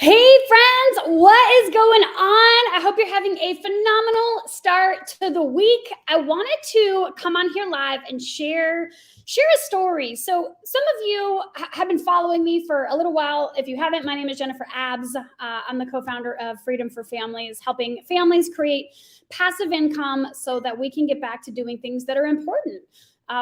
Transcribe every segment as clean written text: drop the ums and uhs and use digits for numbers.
Hey friends, what is going on? I hope you're having a phenomenal start to the week. I wanted to come on here live and share a story. So some of you have been following me for a little while. If you haven't, my name is Jennifer Abbs. I'm the co-founder of Freedom for Families, helping families create passive income so that we can get back to doing things that are important.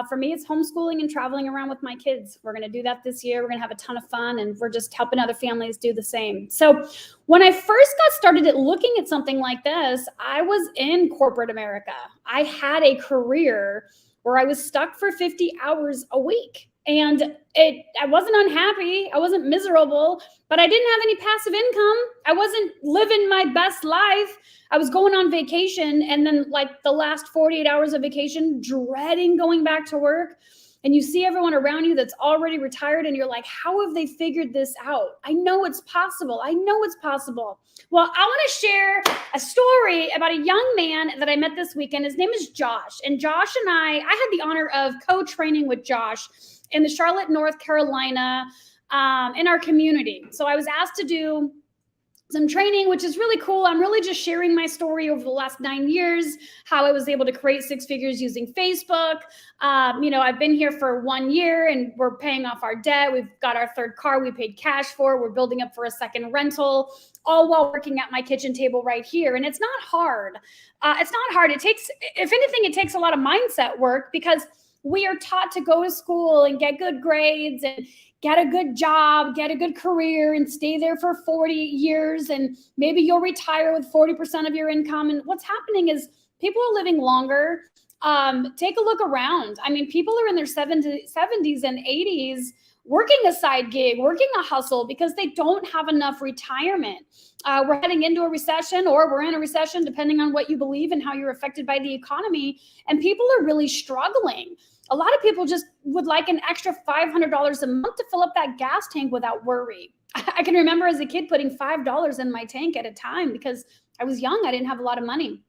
For me, it's homeschooling and traveling around with my kids. We're going to do that this year. We're going to have a ton of fun, and we're just helping other families do the same. So when I first got started at looking at something like this, I was in corporate America. I had a career where I was stuck for 50 hours a week. And I wasn't unhappy. I wasn't miserable, but I didn't have any passive income. I wasn't living my best life. I was going on vacation, and then like the last 48 hours of vacation, dreading going back to work. And you see everyone around you that's already retired, and you're like, how have they figured this out? I know it's possible. I know it's possible. Well, I want to share a story about a young man that I met this weekend. His name is Josh. And Josh and I had the honor of co-training with Josh in the Charlotte, North Carolina, in our community. So I was asked to do some training, which is really cool. I'm really just sharing my story over the last 9 years, how I was able to create six figures using Facebook. I've been here for 1 year and we're paying off our debt. We've got our third car we paid cash for. We're building up for a second rental, all while working at my kitchen table right here. And it's not hard. It's not hard. It takes, if anything, it takes a lot of mindset work because we are taught to go to school and get good grades and get a good job, get a good career, and stay there for 40 years. And maybe you'll retire with 40% of your income. And what's happening is people are living longer. Take a look around. I mean, people are in their 70s and 80s working a side gig, working a hustle because they don't have enough retirement. We're heading into a recession, or we're in a recession, depending on what you believe and how you're affected by the economy. And people are really struggling. A lot of people just would like an extra $500 a month to fill up that gas tank without worry. I can remember as a kid putting $5 in my tank at a time because I was young. I didn't have a lot of money.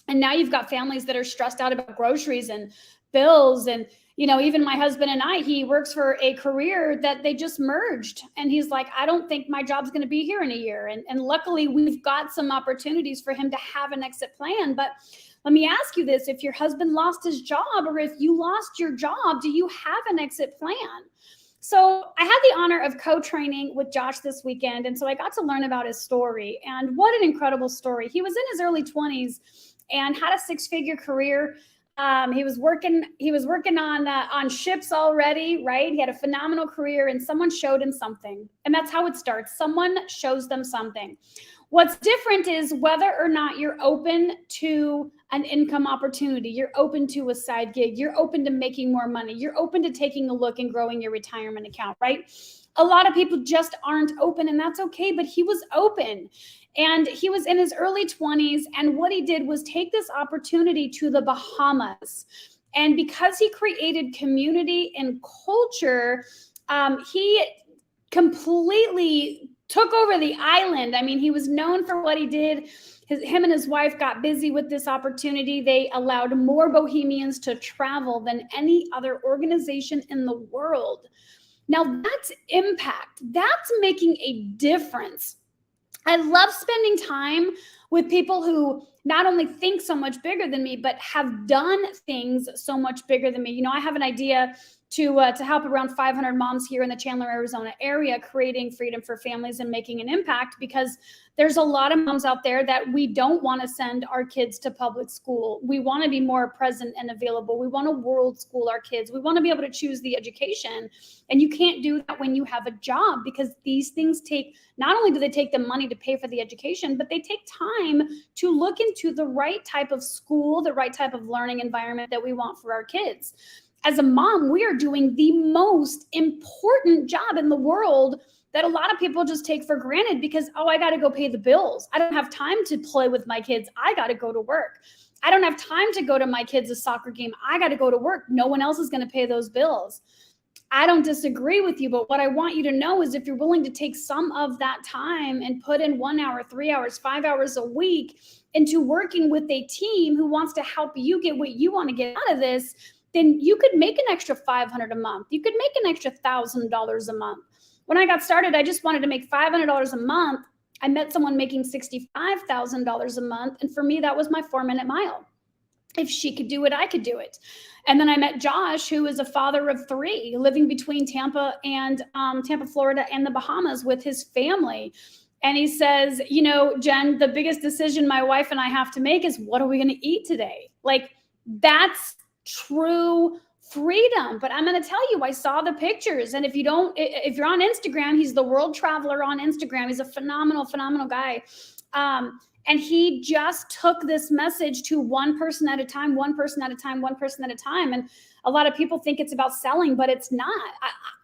And now you've got families that are stressed out about groceries and bills. And, even my husband and he works for a career that they just merged. And he's like, I don't think my job's going to be here in a year. And luckily, we've got some opportunities for him to have an exit plan. But let me ask you this. If your husband lost his job, or if you lost your job, do you have an exit plan? So I had the honor of co-training with Josh this weekend. And so I got to learn about his story. And what an incredible story. He was in his early 20s and had a six-figure career. He was working on ships already, right? He had a phenomenal career, and someone showed him something. And that's how it starts. Someone shows them something. What's different is whether or not you're open to an income opportunity, you're open to a side gig, you're open to making more money, you're open to taking a look and growing your retirement account, right? A lot of people just aren't open, and that's okay, but he was open. And he was in his early 20s, and what he did was take this opportunity to the Bahamas. And because he created community and culture, he completely took over the island. I mean, he was known for what he did. Him and his wife got busy with this opportunity. They allowed more Bohemians to travel than any other organization in the world. Now, that's impact. That's making a difference. I love spending time with people who not only think so much bigger than me, but have done things so much bigger than me. I have an idea to help around 500 moms here in the Chandler, Arizona area, creating freedom for families and making an impact, because there's a lot of moms out there that we don't want to send our kids to public school. We want to be more present and available. We want to world school our kids. We want to be able to choose the education. And you can't do that when you have a job, because these things take, not only do they take the money to pay for the education, but they take time to look into the right type of school, the right type of learning environment that we want for our kids. As a mom, we are doing the most important job in the world that a lot of people just take for granted because, I got to go pay the bills. I don't have time to play with my kids. I got to go to work. I don't have time to go to my kids' soccer game. I got to go to work. No one else is going to pay those bills. I don't disagree with you, but what I want you to know is if you're willing to take some of that time and put in 1 hour, 3 hours, 5 hours a week into working with a team who wants to help you get what you want to get out of this, then you could make an extra $500 a month. You could make an extra $1,000 a month. when I got started, I just wanted to make $500 a month. I met someone making $65,000 a month. And for me, that was my 4-minute mile. If she could do it, I could do it. And then I met Josh, who is a father of 3, living between Tampa, Florida and the Bahamas with his family. And he says, you know, Jen, the biggest decision my wife and I have to make is, what are we going to eat today? Like, that's true freedom. But I'm going to tell you, I saw the pictures. And if you're on Instagram, he's the world traveler on Instagram. He's a phenomenal guy. And he just took this message to one person at a time. And a lot of people think it's about selling, but it's not.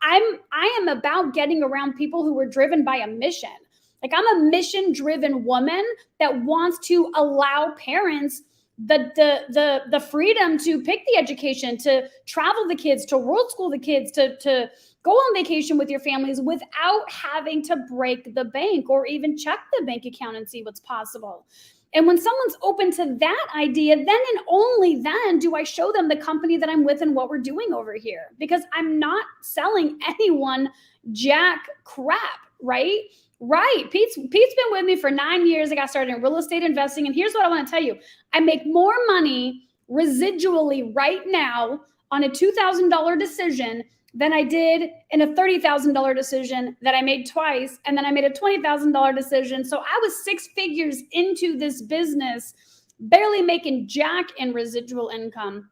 I am about getting around people who are driven by a mission. Like, I'm a mission-driven woman that wants to allow parents the freedom to pick the education, to travel the kids, to world school the kids, to go on vacation with your families without having to break the bank or even check the bank account and see what's possible. And when someone's open to that idea, then and only then do I show them the company that I'm with and what we're doing over here, because I'm not selling anyone jack crap, right? Right. Pete's been with me for 9 years. I got started in real estate investing. And here's what I want to tell you. I make more money residually right now on a $2,000 decision than I did in a $30,000 decision that I made twice. And then I made a $20,000 decision. So I was 6 figures into this business, barely making jack in residual income.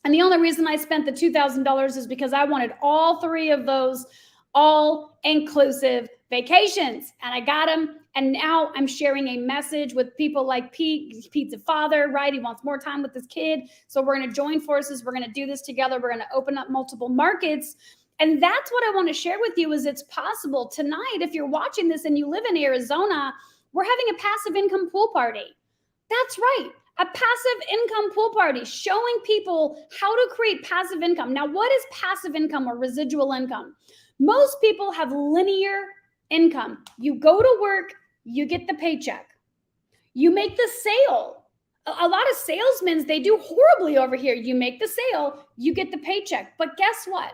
And the only reason I spent the $2,000 is because I wanted all 3 of those all-inclusive vacations, and I got them. And now I'm sharing a message with people like Pete. Pete's a father, right? He wants more time with his kid. So we're going to join forces. We're going to do this together. We're going to open up multiple markets. And that's what I want to share with you, is it's possible. Tonight, if you're watching this and you live in Arizona, we're having a passive income pool party. That's right. A passive income pool party, showing people how to create passive income. Now, what is passive income or residual income? Most people have linear income. You go to work, you get the paycheck. You make the sale. A lot of salesmen, they do horribly over here. You make the sale, you get the paycheck. But guess what?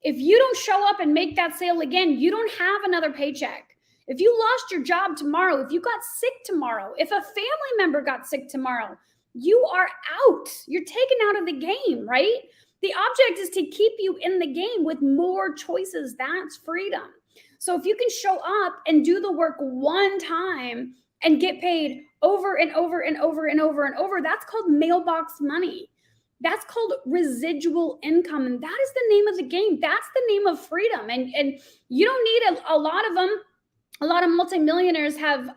If you don't show up and make that sale again, you don't have another paycheck. If you lost your job tomorrow, if you got sick tomorrow, if a family member got sick tomorrow, you are out. You're taken out of the game, right? The object is to keep you in the game with more choices. That's freedom. So if you can show up and do the work one time and get paid over and over and over and over and over, that's called mailbox money. That's called residual income. And that is the name of the game. That's the name of freedom. And you don't need a lot of them. A lot of multimillionaires have,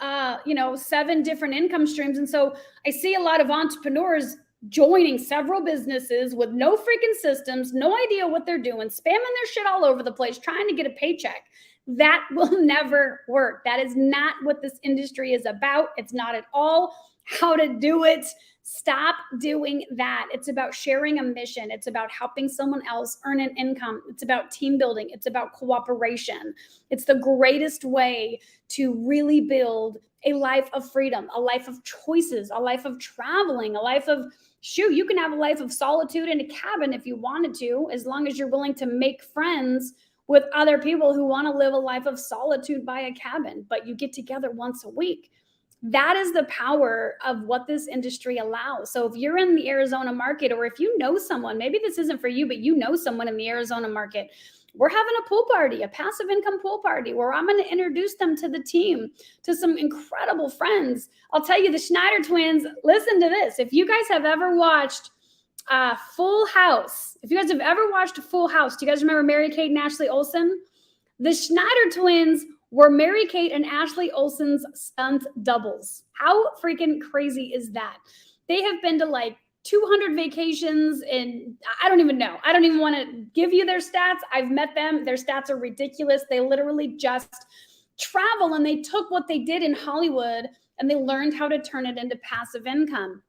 7 different income streams. And so I see a lot of entrepreneurs joining several businesses with no freaking systems, no idea what they're doing, spamming their shit all over the place, trying to get a paycheck. That will never work. That is not what this industry is about. It's not at all how to do it. Stop doing that. It's about sharing a mission. It's about helping someone else earn an income. It's about team building. It's about cooperation. It's the greatest way to really build a life of freedom, a life of choices, a life of traveling, a life of, you can have a life of solitude in a cabin if you wanted to, as long as you're willing to make friends with other people who want to live a life of solitude by a cabin, but you get together once a week. That is the power of what this industry allows. So if you're in the Arizona market, or if you know someone, maybe this isn't for you, but you know someone in the Arizona market, we're having a pool party, a passive income pool party, where I'm going to introduce them to the team, to some incredible friends. I'll tell you, the Schneider twins, listen to this. If you guys have ever watched Full House, do you guys remember Mary-Kate and Ashley Olsen? The Schneider twins were Mary-Kate and Ashley Olsen's stunt doubles. How freaking crazy is that? They have been to like 200 vacations, and I don't even know. I don't even want to give you their stats. I've met them. Their stats are ridiculous. They literally just travel, and they took what they did in Hollywood and they learned how to turn it into passive income.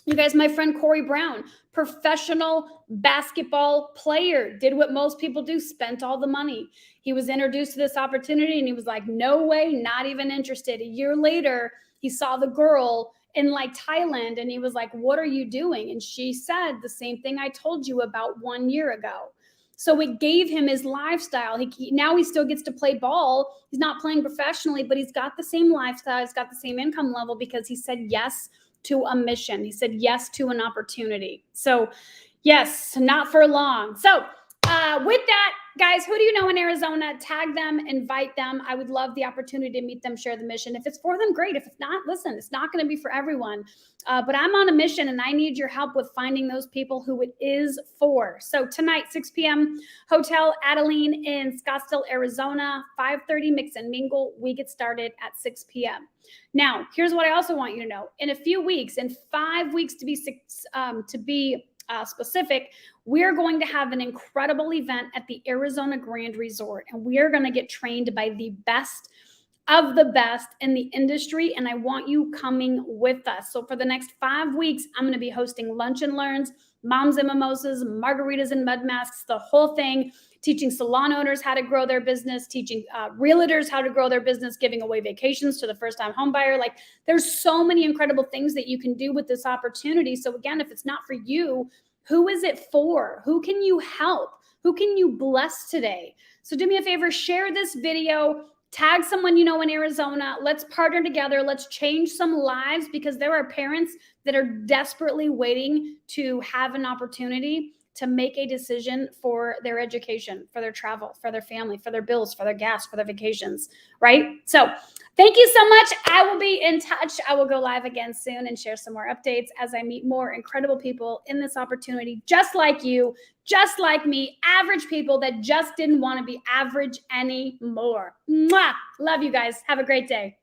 You guys, my friend Corey Brown, professional basketball player, did what most people do, spent all the money. He was introduced to this opportunity and he was like, no way, not even interested. A year later, he saw the girl in like Thailand and he was like, what are you doing? And she said the same thing I told you about 1 year ago. So it gave him his lifestyle. Now he still gets to play ball. He's not playing professionally, but he's got the same lifestyle. He's got the same income level because he said yes to a mission. He said yes to an opportunity. So yes, not for long. So with that, guys, who do you know in Arizona? Tag them, invite them. I would love the opportunity to meet them, share the mission. If it's for them, great. If it's not, listen, it's not going to be for everyone. But I'm on a mission and I need your help with finding those people who it is for. So tonight, 6 p.m., Hotel Adeline in Scottsdale, Arizona, 5:30 mix and mingle. We get started at 6 p.m. Now, here's what I also want you to know. In a few weeks, in 5 weeks to be specific, we're going to have an incredible event at the Arizona Grand Resort, and we are going to get trained by the best of the best in the industry, and I want you coming with us. So for the next 5 weeks, I'm going to be hosting lunch and learns, moms and mimosas, margaritas and mud masks, the whole thing, teaching salon owners how to grow their business, teaching realtors how to grow their business, giving away vacations to the first-time home buyer. Like, there's so many incredible things that you can do with this opportunity. So again, if it's not for you, who is it for? Who can you help? Who can you bless today? So do me a favor, share this video, tag someone you know in Arizona. Let's partner together. Let's change some lives, because there are parents that are desperately waiting to have an opportunity to make a decision for their education, for their travel, for their family, for their bills, for their gas, for their vacations, right? So thank you so much. I will be in touch. I will go live again soon and share some more updates as I meet more incredible people in this opportunity, just like you, just like me, average people that just didn't want to be average anymore. Mwah! Love you guys. Have a great day.